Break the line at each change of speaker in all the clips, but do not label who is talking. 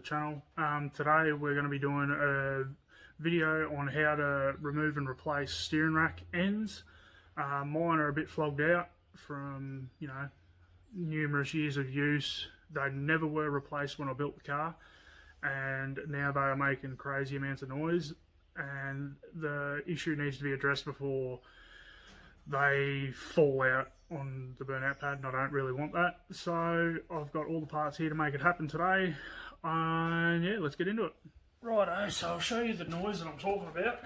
channel. Today we're going to be doing a video on how to remove and replace steering rack ends. Mine are a bit flogged out from, numerous years of use. They never were replaced when I built the car, and now they are making crazy amounts of noise, and the issue needs to be addressed before they fall out on the burnout pad, and I don't really want that. So I've got all the parts here to make it happen today, and yeah, let's get into it. Righto, so I'll show you the noise that I'm talking about.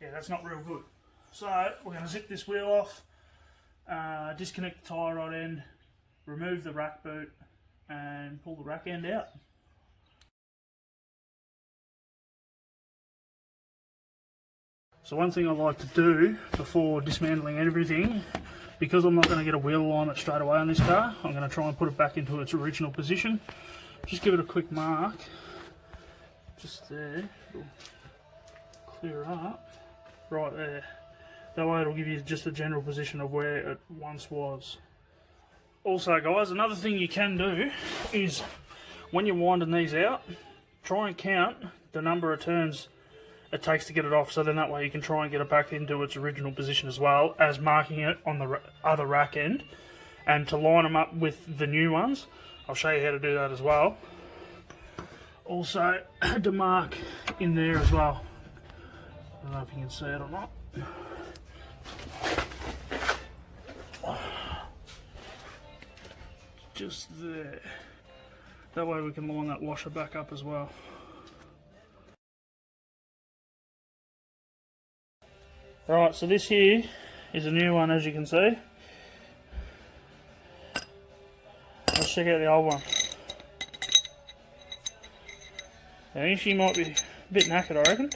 Yeah, that's not real good. So we're going to zip this wheel off, disconnect the tie rod end, remove the rack boot, and pull the rack end out. So one thing I like to do before dismantling everything, because I'm not going to get a wheel alignment straight away on this car, I'm going to try and put it back into its original position. Just give it a quick mark, just there, it'll clear up, right there. That way it'll give you just the general position of where it once was. Also guys, another thing you can do is when you're winding these out, try and count the number of turns it takes to get it off, so then that way you can try and get it back into its original position, as well as marking it on the other rack end, and to line them up with the new ones. I'll show you how to do that as well. Also to mark in there as well. I don't know if you can see it or not. Just there. That way we can line that washer back up as well. Right, so this here is a new one, as you can see. Let's check out the old one. Now, this here might be a bit knackered, I reckon.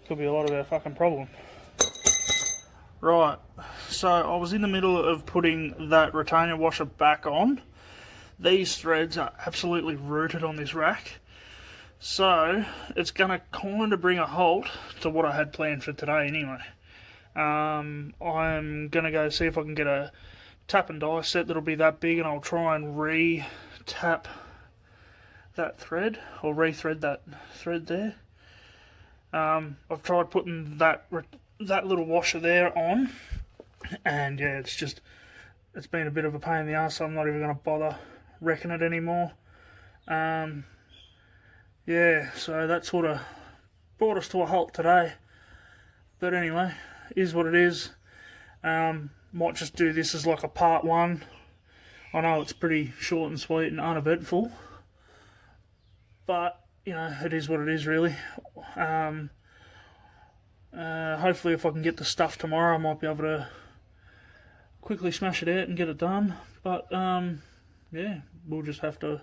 Could be a lot of our fucking problem. Right, so I was in the middle of putting that retainer washer back on. These threads are absolutely rooted on this rack. So, it's going to kind of bring a halt to what I had planned for today anyway. I'm going to go see if I can get a tap and die set that'll be that big, and I'll try and re-tap that thread, or re-thread that thread there. I've tried putting that little washer there on, and yeah, it's been a bit of a pain in the ass, so I'm not even going to bother wrecking it anymore. Yeah, so that sort of brought us to a halt today, but anyway, is what it is. Might just do this as like a part one. I know it's pretty short and sweet and uneventful, but it is what it is, really. Hopefully if I can get the stuff tomorrow, I might be able to quickly smash it out and get it done, but yeah, we'll just have to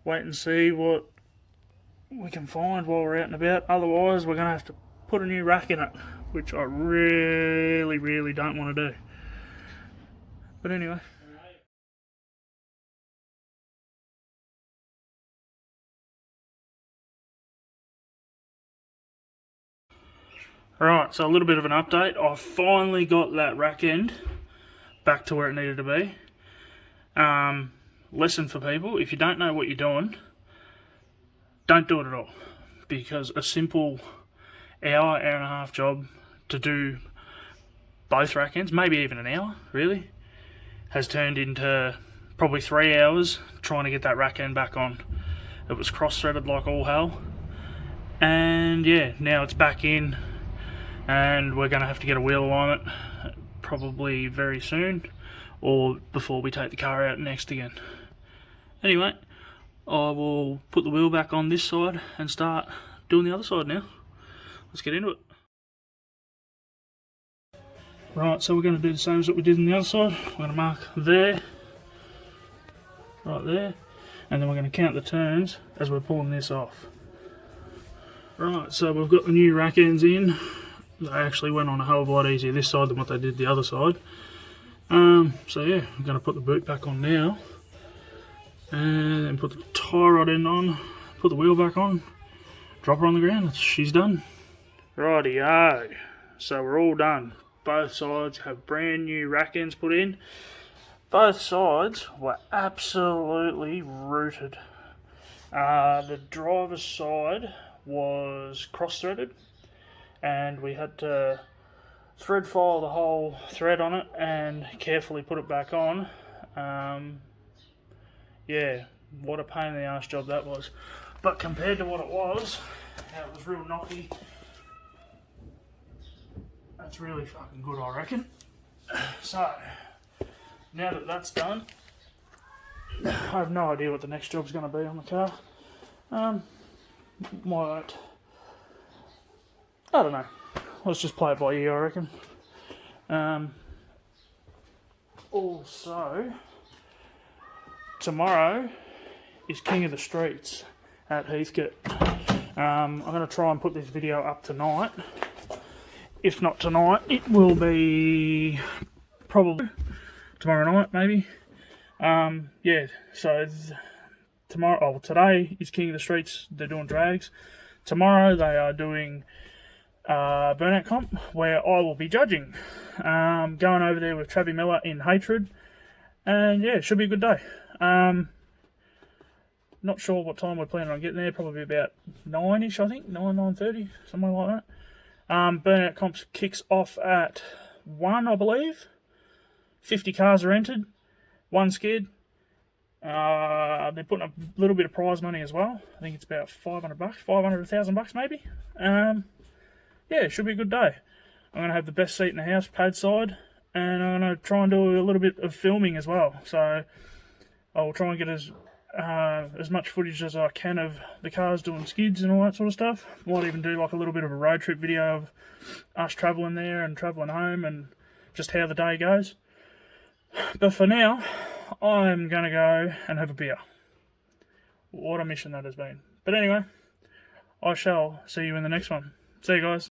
wait and see what we can find while we're out and about. Otherwise we're going to have to put a new rack in it, which I really don't want to do. But anyway. Right, so a little bit of an update. I finally got that rack end back to where it needed to be. Lesson for people: if you don't know what you're doing, don't do it at all. Because a simple hour and a half job to do both rack ends, maybe even an hour, really, has turned into probably 3 hours trying to get that rack end back on. It was cross-threaded like all hell, and yeah, now it's back in, and we're going to have to get a wheel alignment probably very soon, or before we take the car out next again. Anyway, I will put the wheel back on this side and start doing the other side now. Let's get into it. Right, so we're going to do the same as what we did on the other side. We're going to mark there, right there, and then we're going to count the turns as we're pulling this off. Right, so we've got the new rack ends in. They actually went on a hell of a lot easier this side than what they did the other side. So yeah, I'm going to put the boot back on now, and then put the tie rod end on, put the wheel back on, drop her on the ground. She's done. Rightio, so we're all done. Both sides have brand new rack ends put in. Both sides were absolutely rooted. The driver's side was cross-threaded, and we had to thread file the whole thread on it and carefully put it back on. Yeah, what a pain in the arse job that was. But compared to what it was real knocky. That's really fucking good, I reckon. So, now that that's done, I have no idea what the next job's going to be on the car. Might, I don't know. Let's just play it by ear, I reckon. Also, tomorrow is King of the Streets at Heathcote. I'm going to try and put this video up tonight. If not tonight, it will be probably tomorrow night, maybe. Yeah, so today is King of the Streets. They're doing drags. Tomorrow they are doing burnout comp, where I will be judging. Going over there with Travis Miller in Hatred, and yeah, it should be a good day. Not sure what time we're planning on getting there. Probably about 9ish, I think, 9:30, something like that. Burnout comps kicks off at 1, I believe. 50 cars are entered. 1 skid. They're putting a little bit of prize money as well. I think it's about $500, $1,000 maybe. Yeah, it should be a good day. I'm going to have the best seat in the house, pad side, and I'm going to try and do a little bit of filming as well. So I'll try and get as much footage as I can of the cars doing skids and all that sort of stuff. Might even do like a little bit of a road trip video of us travelling there and travelling home and just how the day goes. But for now, I'm going to go and have a beer. What a mission that has been. But anyway, I shall see you in the next one. See you guys.